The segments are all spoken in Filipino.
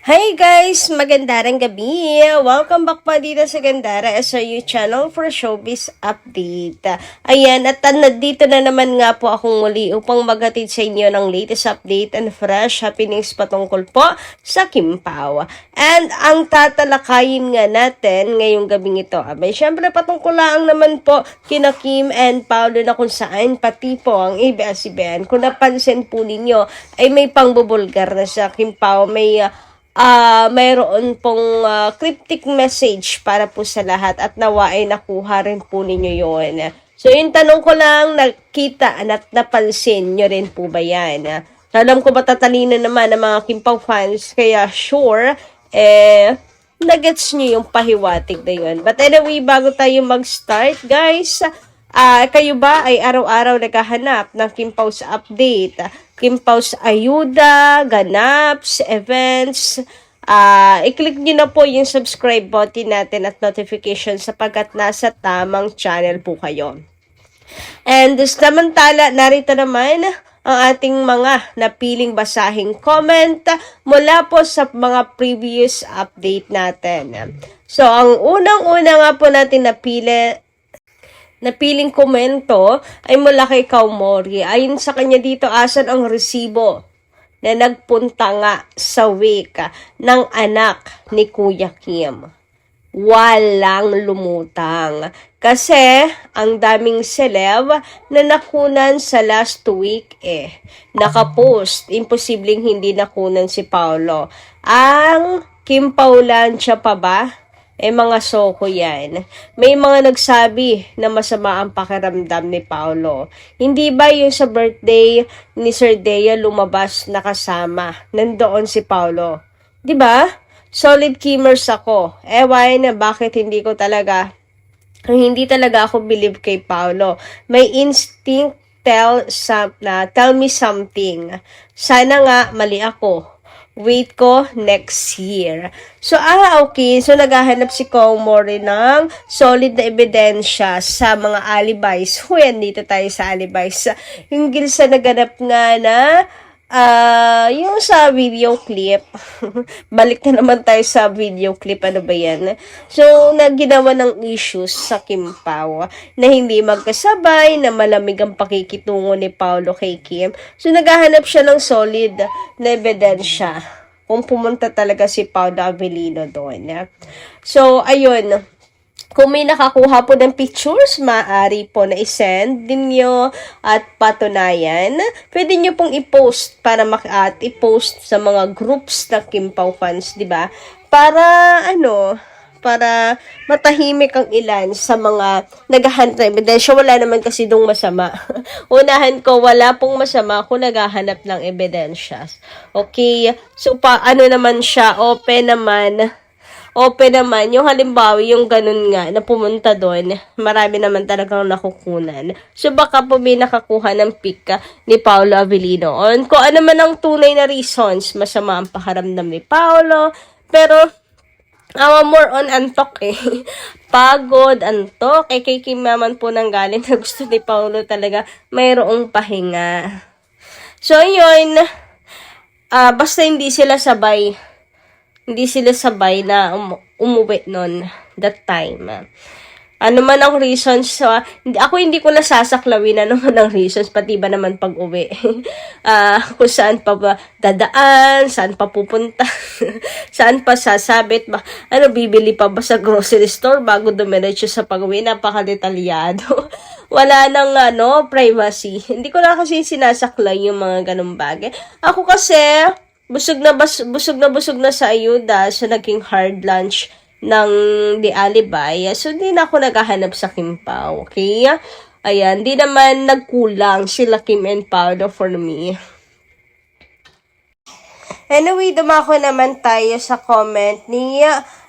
Hey guys! Magandang gabi! Welcome back pa dito sa Gandara SRU channel for showbiz update. Ayan, at nandito na naman nga po akong muli upang maghatid sa inyo ng latest update and fresh happenings patungkol po sa Kim Pao. And ang tatalakayin nga natin ngayong gabing ito, abay syempre patungkol lang naman po kina Kim and Paolo na kung saan pati po ang ABS-CBN. Kung napansin po ninyo ay may pangbubulgar na sa Kim Pao, mayroon pong cryptic message para po sa lahat at nawa ay nakuha rin po ninyo yun. So yung tanong ko lang, nakita at napansin nyo rin po ba yan? Alam ko matatalino naman ng mga Kim Pao fans, kaya sure, nagets nyo yung pahiwatig na yun. But anyway, bago tayo mag-start guys, kayo ba ay araw-araw naghahanap ng Kim Pao's update? Kim Pao's ayuda, ganaps, events. I-click nyo na po yung subscribe button natin at notification sapagkat nasa tamang channel po kayo. And samantala, narito naman ang ating mga napiling basahing comment mula po sa mga previous update natin. So, ang unang-una nga po natin napiling komento ay mula kay Kaumori. Ayon sa kanya dito, asan ang resibo na nagpunta nga sa wake ng anak ni Kuya Kim? Walang lumutang. Kasi ang daming celeb na nakunan sa last week nakapost. Imposibleng hindi nakunan si Paolo. Ang Kim Paulancia pa ba? Mga soko yan. May mga nagsabi na masama ang pakiramdam ni Paolo. Hindi ba yung sa birthday ni Sir Dea lumabas na kasama? Nandoon si Paolo. Di ba? Solid Kimmers ako. Why na bakit hindi talaga ako believe kay Paolo. May instinct tell me something. Sana nga mali ako. Wait ko next year. So, okay. So, naghahanap si Kaumori ng solid na ebidensya sa mga alibis. Dito tayo sa alibis. Yung sa naganap nga na yung sa video clip. Balik na naman tayo sa video clip. Ano ba yan? So, naginawa ng issues sa Kim Pao na hindi magkasabay, na malamig ang pakikitungo ni Paolo kay Kim. So, naghahanap siya ng solid na ebidensya kung pumunta talaga si Paolo Avellino doon. So, ayun. Kung may nakakuha po ng pictures, maaari po na isend din nyo at patunayan. Pwede nyo pong i-post para i-post sa mga groups ng Kim Pao fans, di ba? Para matahimik ang ilan sa mga naghahanap ng ebidensya. Wala naman kasi dong masama. Unahan ko, wala pong masama kung naghahanap ng ebidensya. Okay? So, naman siya, open naman, yung halimbawa, yung ganun nga, na pumunta doon, marami naman talagang nakukunan. So, baka po may nakakuha ng pick ni Paolo Avellino. Kung ano man ang tunay na reasons, masama ang pakiramdam ni Paolo, pero, more on antok Pagod, antok. Kay Kim naman po nang galing na gusto ni Paolo talaga mayroong pahinga. So, yun, basta hindi sila sabay na umuwi nun that time. Ano man ang reasons, ako hindi ko nasasaklawin ano man ang reasons, pati ba naman pag-uwi. Kung saan pa ba dadaan, saan pa pupunta, saan pa sasabit, bibili pa ba sa grocery store bago dumiretso sa pag-uwi, napakadetalyado. Wala nang privacy. Hindi ko na kasi sinasaklay yung mga ganung bagay. Ako kasi, busog na sa ayuda, so naging hard lunch ng The Alibi. So, hindi na ako naghahanap sa Kim Pao. Okay? Ayan, di naman nagkulang sila Kim and Paolo for me. Anyway, dumako naman tayo sa comment ni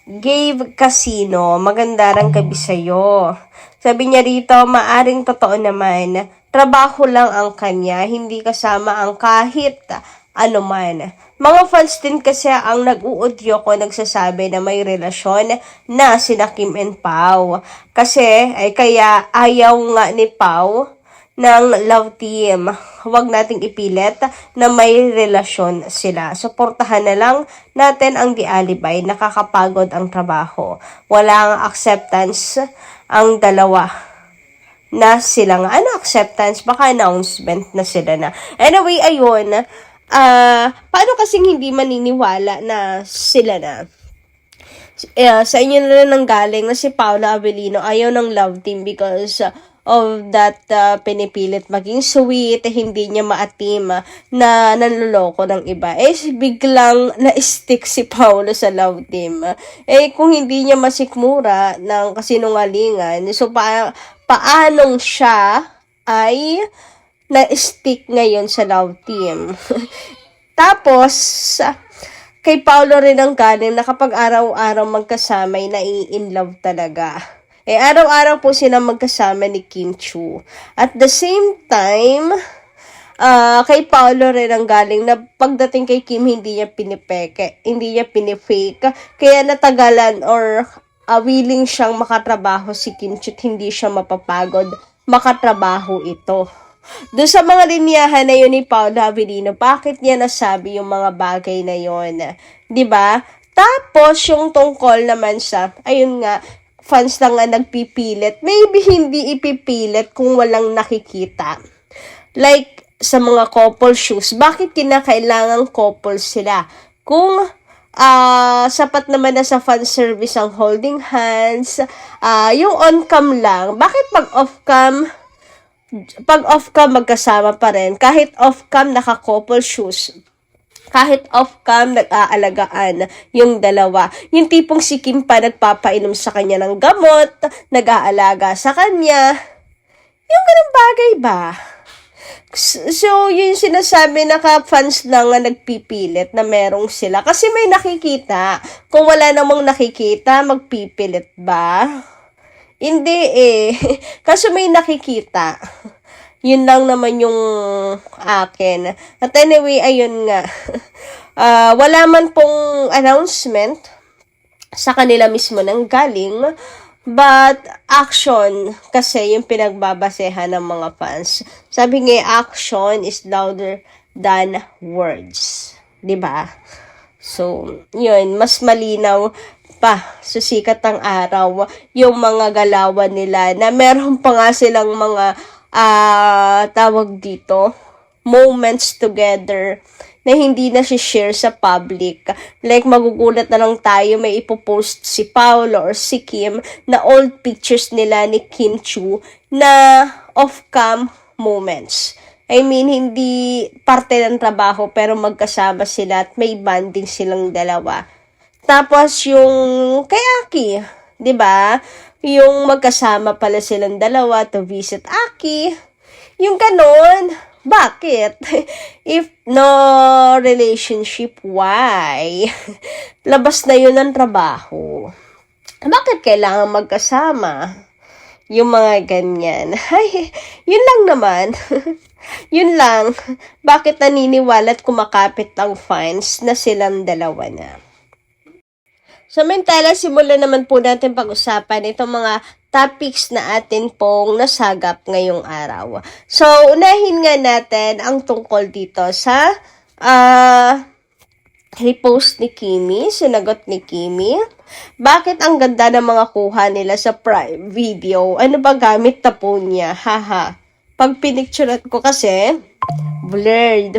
Gabe Casino. Magandang gabi sa'yo. Sabi niya rito, maaring totoo naman, trabaho lang ang kanya, hindi kasama ang kahit ano man. Mga fans din kasi ang nag-uudyo ko nagsasabi na may relasyon na sina Kim and Pao. Kasi, kaya ayaw nga ni Pao ng love team. Huwag nating ipilit na may relasyon sila. Suportahan na lang natin ang Di Alibay. Nakakapagod ang trabaho. Walang acceptance ang dalawa na sila nga. Ano acceptance? Baka announcement na sila na. Anyway, ayun. Paano kasing hindi maniniwala na sila na? Sa inyo na rin nanggaling na si Paula Avellino ayaw ng love team because of that pinipilit maging sweet, hindi niya maatim na nanloloko ng iba. Biglang na-stick si Paula sa love team. Kung hindi niya masikmura ng kasinungalingan, so paanong siya ay na-stick ngayon sa love team? Tapos, kay Paolo rin ang galing na kapag araw-araw magkasama ay nai-in-love talaga. Araw-araw po sila magkasama ni Kim Chiu. At the same time, kay Paolo rin ang galing na pagdating kay Kim, hindi niya pinipeke, hindi niya pinifake. Kaya natagalan or willing siyang makatrabaho si Kim Chiu, hindi siya mapapagod makatrabaho ito. Doon sa mga linyahan na yun ni Paula Avellino, bakit niya nasabi yung mga bagay na yun? 'Di ba? Tapos, yung tungkol naman sa, ayun nga, fans lang nga nagpipilit. Maybe hindi ipipilit kung walang nakikita. Like, sa mga couple shoes, bakit kinakailangang couple sila? Kung sapat naman na sa fan service ang holding hands, yung on-cam lang, bakit pag off-cam magkasama pa rin, kahit off-cam naka-couple shoes, kahit off-cam nag-aalagaan yung dalawa. Yung tipong si Kim pa nagpapainom sa kanya ng gamot, nag-aalaga sa kanya. Yung ganung bagay ba? So, yun sinasabi na ka-fans lang nga nagpipilit na merong sila. Kasi may nakikita. Kung wala namang nakikita, magpipilit ba? Hindi Kaso may nakikita. Yun lang naman yung akin. At anyway, ayun nga. Wala man pong announcement sa kanila mismo nang galing. But action kasi yung pinagbabasehan ng mga fans. Sabi nga, action is louder than words. 'Di ba? So, yun, mas malinaw pa, susikat ang araw, yung mga galawan nila na meron pa nga silang mga tawag dito, moments together na hindi na share sa public. Like, magugulat na lang tayo, may ipopost si Paolo or si Kim na old pictures nila ni Kim Chiu na off-cam moments. I mean, hindi parte ng trabaho pero magkasama sila at may bonding silang dalawa. Tapos yung kay Aki, 'di ba? Yung magkasama pala silang dalawa to visit Aki. Yung ganon. Bakit? If no relationship, why? Labas na yun ng trabaho. Bakit kailangan magkasama? Yung mga ganyan. Ay, yun lang naman. Yun lang. Bakit naniniwala at kumakapit ang fans na silang dalawa na? Samantala, simulan naman po natin pag-usapan itong mga topics na atin pong nasagap ngayong araw. So, unahin nga natin ang tungkol dito sa repost ni Kimi, sinagot ni Kimi. Bakit ang ganda ng mga kuha nila sa Prime Video? Ano ba gamit na po niya? Haha. Pag pinicturean ko kasi, blurred.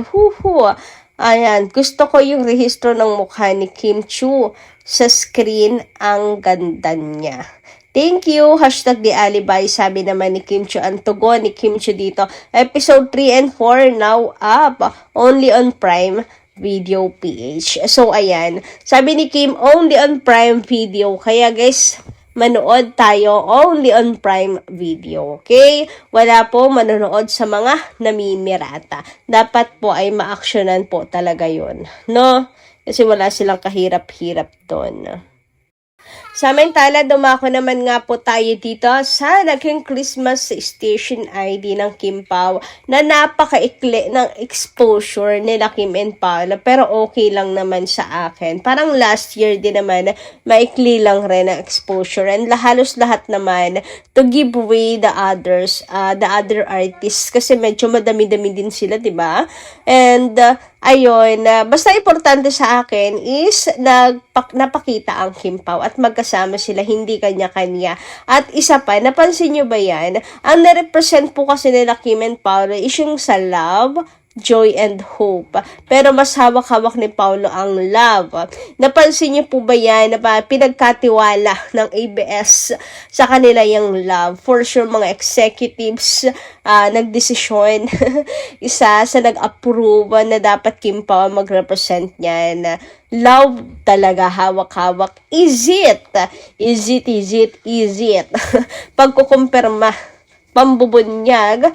Ayan, gusto ko yung rehistro ng mukha ni Kim Chiu sa screen, ang ganda niya. Thank you, #Di Alibay, sabi naman ni Kim Chiu. Ang tugon ni Kim Chiu dito, episode 3 and 4 now up, only on Prime Video PH. So, ayan, sabi ni Kim, only on Prime Video. Kaya guys, manood tayo only on Prime Video. Okay? Wala po manonood sa mga namimirata. Dapat po ay ma-actionan po talaga yun. No? Kasi wala silang kahirap-hirap doon. Samantala, dumako naman nga po tayo dito sa naging Christmas station ID ng Kim Pao na napakaikli ng exposure nila Kim and Paolo, pero okay lang naman sa akin. Parang last year din naman, maikli lang rin ang exposure, and halos lahat naman to give way the other artists kasi medyo madami-dami din sila, di ba? And ayun, basta importante sa akin is napakita ang Kim Pao at magkasama sila, hindi kanya-kanya. At isa pa, napansin nyo ba yan? Ang na-represent po kasi nila Kim and Paolo is yung sa love, joy, and hope. Pero mas hawak-hawak ni Paolo ang love. Napansin niyo po ba yan na pinagkatiwala ng ABS sa kanila yung love? For sure, mga executives nagdesisyon. Isa sa nag-approve na dapat Kim Pao mag-represent niyan. Love talaga, hawak-hawak. Is it? Pagkukumpirma, pambubunyag,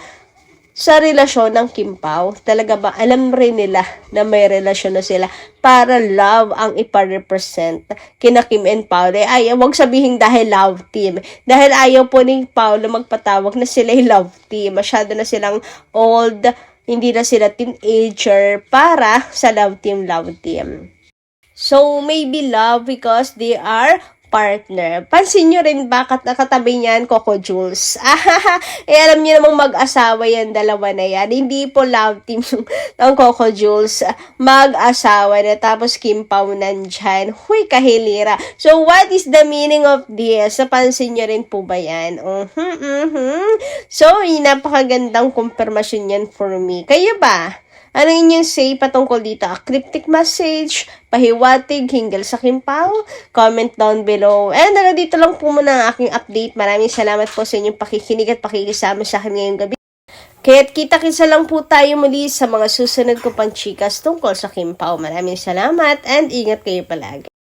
sa relasyon ng Kim Pao, talaga ba alam rin nila na may relasyon na sila para love ang ipa-represent kina Kim and Paolo? Ay, wag sabihin dahil love team. Dahil ayaw po ni Paolo magpatawag na sila love team. Masyado na silang old, hindi na sila teenager para sa love team. So, maybe love because they are partner. Pansin nyo rin bakit nakatabi niyan Coco Jules. Alam nyo namang mag-asawa yan, dalawa na yan. Hindi po love team ng Coco Jules. Mag-asawa na, tapos Kim Pao nandyan. Huy, kahilira. So, what is the meaning of this? Napansin nyo rin po ba yan? So, napakagandang confirmation yan for me. Kayo ba? Ano inyong say patungkol dito? A cryptic message, pahiwatig, hinggil sa Kim Pao? Comment down below. And dito lang po muna ang aking update. Maraming salamat po sa inyong pakikinig at pakikisama sa akin ngayong gabi. Kaya't kita-kitsa lang po tayo muli sa mga susunod ko pang chikas tungkol sa Kim Pao. Maraming salamat and ingat kayo palagi.